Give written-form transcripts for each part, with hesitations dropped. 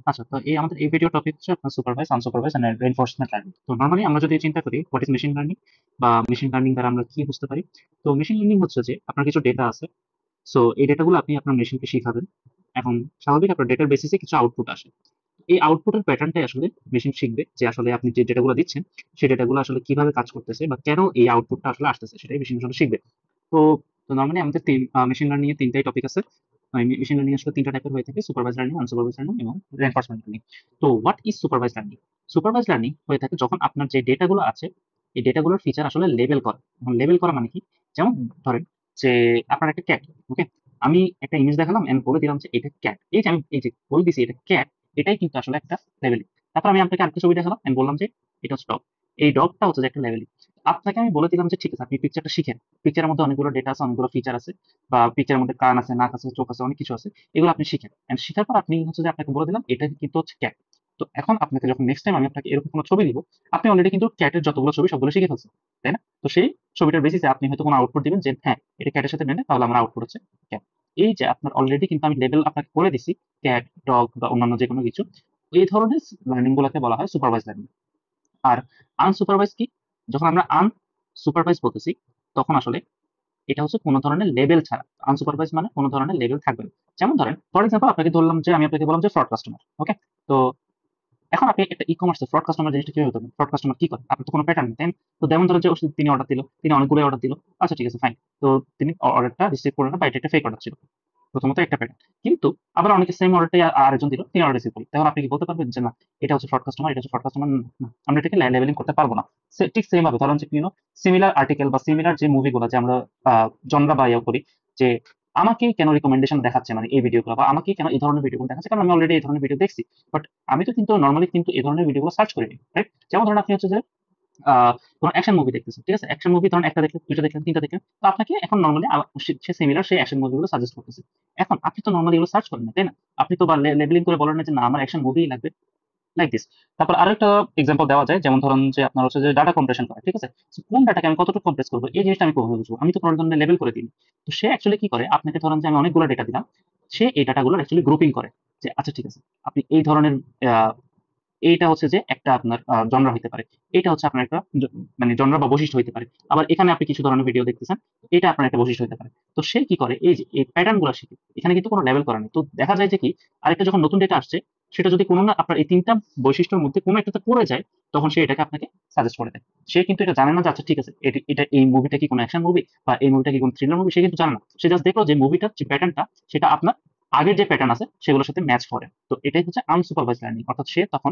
আচ্ছা, তো আমাদের এই ভিডিও টপিক হচ্ছে আপনার supervised, unsupervised and reinforcement learning. তো নরমালি আমরা যদি চিন্তা করি হোয়াট ইজ মেশিন লার্নিং বা মেশিন লার্নিং দ্বারা আমরা কি বুঝতে পারি। তো মেশিন লার্নিং হচ্ছে যে আপনার কিছু ডেটা আছে। সো এই ডেটাগুলো আপনি আপনার মেশিনকে শিখাবেন। এখন স্বাভাবিক আপনার ডেটার বেসিসে কিছু আউটপুট আসে। এই আউটপুটের প্যাটার্নটাই আসলে মেশিন শিখবে যে আসলে আপনি যে ডেটাগুলো দিচ্ছেন সেই ডেটাগুলো আসলে কিভাবে কাজ করতেছে বা কেন এই আউটপুটটা আসলে আসতেছে, সেটাই মেশিন আসলে শিখবে। তো তো নরমালি আমাদের মেশিন লার্নিং এর তিনটাই টপিক আছে। মেশিন লার্নিং আসলে তিনটা টাইপের হয়ে থাকে: সুপারভাইজ লার্নিং, আনসুপারভাইজ লার্নিং এবং রেনফোর্সমেন্ট লার্নিং। তো what is supervise learning? Supervise learning হয়ে থাকে যখন আপনার যে ডেটাগুলো আছে এই ডেটাগুলোর ফিচার আসলে লেবেল করা। এখন লেবেল করা মানে কি? যেমন ধরেন যে আপনার একটা ক্যাট, ওকে, আমি একটা ইমেজ দেখালাম এন্ড বলে দিলাম যে এটা ক্যাট। এই যে আমি এই যে বলে দিছি এটা ক্যাট, এটাই কিন্তু আসলে একটা লেবেলিং। তারপর আমি আপনাকে আরেকটা ছবি দেখালাম এন্ড বললাম যে এটা হচ্ছে ডগ। এই ডগটা হচ্ছে যে একটা লেবেলিং। আপনাকে আমি বলে দিলাম যে ঠিক আছে, আপনি পিকচারটা শিখেন। পিকচারের মধ্যে অনেকগুলো ডেটা আছে, অনেকগুলো ফিচার আছে, বা পিকচারের মধ্যে কান আছে, নাক আছে, চোখ আছে, অনেক কিছু আছে। এগুলো আপনি শিখেন এন্ড শিখার পর আপনি হচ্ছে যে আপনাকে বলে দিলাম এটা কিন্তু হচ্ছে ক্যাট। তো এখন আপনাকে যখন নেক্সট টাইম আমি আপনাকে এরকম কোনো ছবি দিব, আপনি অলরেডি কিন্তু ক্যাটের যতগুলো ছবি সবগুলো শিখে ফেলছেন, তাই না? তো সেই ছবিটার বেসিসে আপনি হয়তো কোনো আউটপুট দিবেন যে হ্যাঁ এটা ক্যাটের সাথে মেলে, তাহলে আমার আউটপুট হচ্ছে ক্যাট। এই যে আপনার অলরেডি কিন্তু আমি লেভেল আপনাকে করে দিছি, ক্যাট, ডগ বা অন্যান্য যে কোনো কিছু। এই ধরনের লার্নিং গুলোকে বলা হয় সুপারভাইজ লার্নিং। আর আনসুপারভাইজ কি? যখন আমরা আনসুপারভাইজ বলতেছি তখন আসলে এটা হচ্ছে কোনো ধরনের লেবেল ছাড়া। আনসুপারভাইজ মানে কোনো ধরনের লেবেল থাকবে না। যেমন ধরেন ফর এক্সাম্পল আপনাকে ধরলাম যে আমি আপনাকে বললাম যে ফ্রড কাস্টমার, ওকে। তো এখন আপনি একটা ই কমার্সে ফ্রড কাস্টমার জিনিসটা কিভাবে ধরবেন? ফ্রড কাস্টমার কি করে? আপনার তো কোনো প্যাটার্ন নেই, তাই না? তো যেমন ধরো যে তিনি অর্ডার দিল, তিনি অনেকগুলো অর্ডার দিল। আচ্ছা ঠিক আছে, ফাইন। তো তিনি অর্ডারটা রিসিভ করলেন না বা এটা একটা ফেক অর্ডার ছিল। প্রথমত একটা প্যাটার্ন। কিন্তু আবার অনেকে সেম অর্ডারটাই আরেকজন দিল, তিনি অর্ডার রিসিভ করলেন। তখন আপনি কি বলতে পারবেন যে না এটা হচ্ছে ফ্রড কাস্টমার, এটা হচ্ছে ফ্রড কাস্টমার? না, আমরা এটাকে লেবেলিং করতে পারবো না। ঠিক সেম ভাবে ধরেন যে সিমিলার আর্টিকেল বা সিমিলার যে মুভিগুলো যে আমরা জনরা বা ইয়া করি, যে আমাকে কেন রিকমেন্ডেশন দেখাচ্ছে মানে এই ভিডিওগুলো, বা আমাকে কেন এই ধরনের ভিডিওগুলো দেখাচ্ছে, কারণ আমি অলরেডি এই ধরনের ভিডিও দেখছি। বাট আমি তো কিন্তু নর্মালি কিন্তু এই ধরনের ভিডিওগুলো সার্চ করিনি, রাইট? যেমন ধরেন আপনি হচ্ছে যে কোনো অ্যাকশন মুভি দেখতেছেন, ঠিক আছে? অ্যাকশন মুভি ধরেন একটা দেখলেন, দুইটা দেখলেন, তিনটা দেখলেন। তো আপনাকে এখন নরমালি সে সিমিলার সেই অ্যাকশন মুভিগুলো সাজেস্ট করতেছে। এখন আপনি তো নরমালি এগুলো সার্চ করেন না, তাই না? আপনি তো বা লেবেলিং করে বলেন না যে না আমার অ্যাকশন মুভিই লাগবে, লাইক দিস। তারপর আরেকটা এক্সাম্পল দেওয়া যায়, যেমন ধরুন যে আপনার হচ্ছে যে ডাটা কম্প্রেশন করা, ঠিক আছে? So, কোন ডাটাকে আমি কতটুকু কম্প্রেস করবো এই জিনিসটা আমি কখন বুঝবো? আমি তো কোনো ধরনের লেবেল করে দিই। তো সে অ্যাকচুয়ালি কি করে, আপনাকে ধরেন যে আমি অনেকগুলো ডেটা দিলাম, সে এই ডাটাগুলো অ্যাকচুয়ালি গ্রুপিং করে যে আচ্ছা ঠিক আছে, আপনি এই ধরনের এইটা হচ্ছে যে একটা আপনার জনরা হইতে পারে, এটা হচ্ছে আপনার একটা মানে জনরা বা বৈশিষ্ট্য হইতে পারে। আবার এখানে আপনি কিছু ধরনের ভিডিও দেখতেছেন, এটা আপনার একটা বৈশিষ্ট্য হইতে পারে। তো সে কি করে, এই যে এই প্যাটার্ন গুলো শিখে, এখানে কিন্তু কোনো লেভেল করা নেই। তো দেখা যায় যে কি, আরেকটা যখন নতুন ডেটা আসছে, সেটা যদি কোনো না আপনার এই তিনটা বৈশিষ্ট্যের মধ্যে কোনো একটাতে পড়ে যায়, তখন সে এটাকে আপনাকে সাজেস্ট করে দেয়। সে কিন্তু এটা জানে না যে আচ্ছা ঠিক আছে এটা এই মুভিটা কি কোনো অ্যাকশন মুভি বা এই মুভিটা কি কোনো থ্রিলার মুভি, সে কিন্তু জানে না। সে জাস্ট দেখলো যে মুভিটার যে প্যাটার্নটা সেটা আপনার আগের যে প্যাটার্ন আছে সেগুলোর সাথে ম্যাচ করে। তো এটাই হচ্ছে আনসুপারভাইজ লার্নিং, অর্থাৎ সে তখন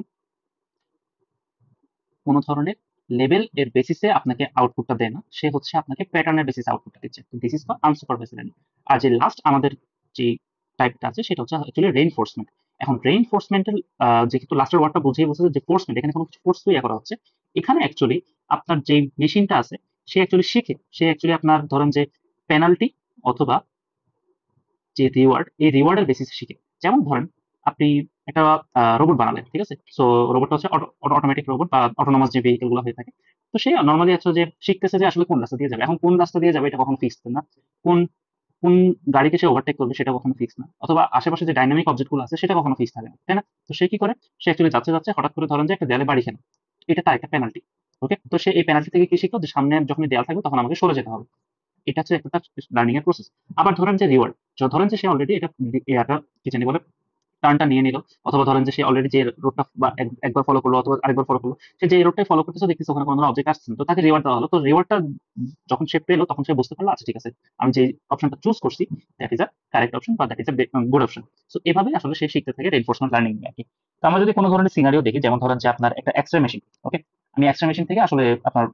কোনো ধরনের লেভেল এর বেসিসে আপনাকে আউটপুটটা দেয় না, সে হচ্ছে আপনাকে প্যাটার্নের বেসিসে আউটপুটটা দিচ্ছে। তো this is call unsupervised learning. আর যে লাস্ট আমাদের যে টাইপটা আছে সেটা হচ্ছে অ্যাকচুয়ালি রেইনফোর্সমেন্ট। এখন রেইনফোর্সমেন্টের যেহেতু লাস্টের ওয়ার্ডটা বুঝিয়ে বলছে যে ফোর্সমেন্ট, এখানে কোনো কিছু ফোর্স ইয়ে করা হচ্ছে। এখানে অ্যাকচুয়ালি আপনার যে মেশিনটা আছে সে অ্যাকচুয়ালি শিখে, সে অ্যাকচুয়ালি আপনার ধরেন যে পেনাল্টি অথবা যে রিওয়ার্ড, এই রিওয়ার্ডের বেসিসে শিখে। যেমন ধরেন আপনি একটা রোবট বানালেন, ঠিক আছে? সো রোবটটা হচ্ছে অটোমেটিক রোবট বা অটোনোমাস যে ভেহিকল গুলো হয়ে থাকে। তো সে নর্মালি হচ্ছে যে শিখতেছে যে আসলে কোন রাস্তা দিয়ে যাবে। এখন কোন রাস্তা দিয়ে যাবে এটা কখনো ফিক্সড না। কোন কোন গাড়িকে সে ওভারটেক করবে সেটা কখনো ফিক্স না। অথবা আশেপাশে যে ডাইনামিক অবজেক্ট গুলো আছে সেটা কখনো ফিক্স থাকে না, তাই না? তো সে কি করে, সে অ্যাকচুয়ালি যাচ্ছে যাচ্ছে হঠাৎ করে ধরেন যে একটা দেয়ালে বাড়ি খেলো, এটা তার একটা পেনাল্টি। ওকে, তো সে এই পেনাল্টি থেকে কি শিখলো যে সামনে যখন দেয়াল থাকবে তখন আমাকে সরে যেতে হবে। এটা হচ্ছে একটা লার্নিং এর প্রসেস। আবার ধরেন যে রিওয়ার্ড, ধরেন যে সে অলরেডি এটা ইয়াটা কি জানি বলে টার্নটা নিয়ে নিল, অথবা ধরেন যে সে অলরেডি যে রোডটা বা একবার ফলো করলো অথবা আরেকবার ফলো করলো, সে যে রোডটাই ফলো করতেছে দেখতেছে ওখানে কোনো অবজেক্ট আসছে না, তো তাকে রিওয়ার্ড দেওয়া হলো। তো রিওয়ার্ডটা যখন সে পেলো তখন সে বুঝতে পারলো আচ্ছা ঠিক আছে, আমি যে অপশনটা চুজ করছি that is a correct option বা that is a good option. So এভাবে আসলে সে শিখতে থাকে রেইনফোর্সমেন্ট লার্নিং আর কি। তো আমরা যদি কোনো ধরনের সিনারিও দেখি, যেমন ধরেন যে আপনার একটা এক্সরে মেশিন, ওকে, আমি এক্সরে মেশিন থেকে আসলে আপনার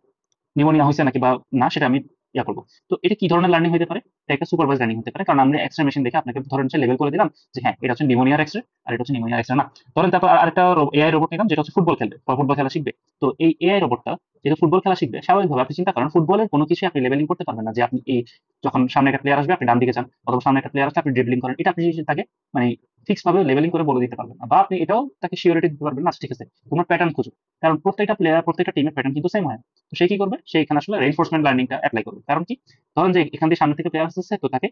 নিউমোনিয়া হয়েছে নাকি বা না সেটা আমি ইয়া করবো। তো এটা কি ধরনের লার্নিং হতে পারে? এটা একটা সুপারভাইজ লার্নিং হতে পারে, কারণ আমরা এক্সরে মেশিন দেখে আপনাকে ধরেন লেভেল করে দিলাম যে হ্যাঁ এটা হচ্ছে নিউমোনিয়ার এক্সরে আর এটা হচ্ছে নিউমোনিয়ার এক্সরে না। ধরেন তারপর আরেকটা এআই রোবট নিলাম যেটা হচ্ছে ফুটবল খেলবে বা ফুটবল খেলা শিখবে। তো এই এআই রোবটটা যেহেতু ফুটবল খেলা শিখবে, স্বাভাবিকভাবে আপনি চিন্তা করেন ফুটবলের কোনো কিছু আপনি লেভেলিং করতে পারবেন না, যে আপনি এই যখন সামনে একটা প্লেয়ার আসবে আপনি ডান দিকে যান, অথবা সামনে একটা প্লেয়ার আসলে আপনি ড্রিবলিং করেন, এটা আপনি তাকে মানে ফিক্স ভাবে লেভেলিং করে বলে দিতে পারবেন না, বা আপনি এটাও তাকে সিওরিটি দিতে পারবেন না আচ্ছা ঠিক আছে তোমার প্যাটার্ন খুঁজো। কারণ প্রত্যেকটা প্লেয়ার প্রত্যেকটা টিমের প্যাটার্ন কিন্তু সেম হয় না। তো সে কি করবে, সে এখানে আসলে রেইনফোর্সমেন্ট লার্নিংটা এপ্লাই করবে। কারণ কি, ধরেন যে এখান দিয়ে সামনে থেকে প্লেয়ার আসতেছে তো তাকে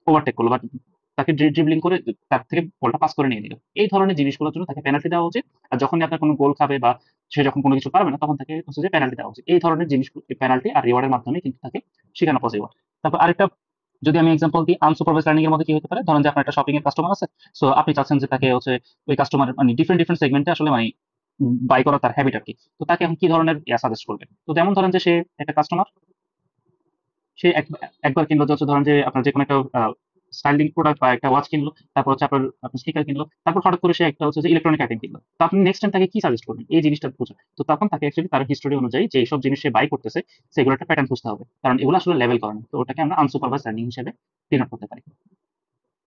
ওভারটেক করলো বা তাকে ড্রিবলিং করে তার থেকে বলটা পাস করে নিয়ে নিল। এই ধরনের জিনিসগুলোর জন্য তাকে পেনাল্টি দেওয়া উচিত। আর যখনই আপনার কোনো গোল খাবে বা সে যখন কোনো কিছু পারবে না, তখন তাকে হচ্ছে যে পেনাল্টি দেওয়া উচিত। এই ধরনের জিনিস পেনাল্টি আর রিওয়ার্ডের মাধ্যমে কিন্তু তাকে শেখানো পসিবল। তারপর আরেকটা, যদি আমি এক্সাম্পল দিই, আনসুপারভাইজ লার্নিং এর মধ্যে কি হতে পারে, ধরেন যে আপনার একটা শপিং এর কাস্টমার আছে। সো আপনি চাচ্ছেন যে তাকে হচ্ছে ওই কাস্টমার মানে ডিফারেন্ট ডিফারেন্ট সেগমেন্টে আসলে মানে বাই করার তার হ্যাবিট আর কি। তো তাকে এখন কি ধরনের সাজেস্ট করবে? তো যেমন ধরেন যে সে একটা কাস্টমার, সে একবার কিনলো যে হচ্ছে ধরেন যে আপনার যে কোনো একটা স্টাইলিং প্রোডাক্ট বা একটা ওয়াচ কিনলো, তারপর হচ্ছে আপনার আপনার স্পিকার কিনলো, তারপর হঠাৎ করে সে একটা হচ্ছে যে ইলেকট্রনিক আইটেম কিনলো। তো আপনি নেক্সট টাইম তাকে কি সাজেস্ট করবেন, এই জিনিসটা বোঝা। তো তখন তাকে অ্যাকচুয়ালি তার হিস্টোরি অনুযায়ী যে সব জিনিস সে বাই করতেছে সেগুলো একটা প্যাটার্ন খুঁজতে হবে, কারণ এগুলো আসলে লেভেল করে না। তো ওটাকে আমরা আনসুপারভাইজ লার্নিং হিসেবে ডিনোট করতে পারি।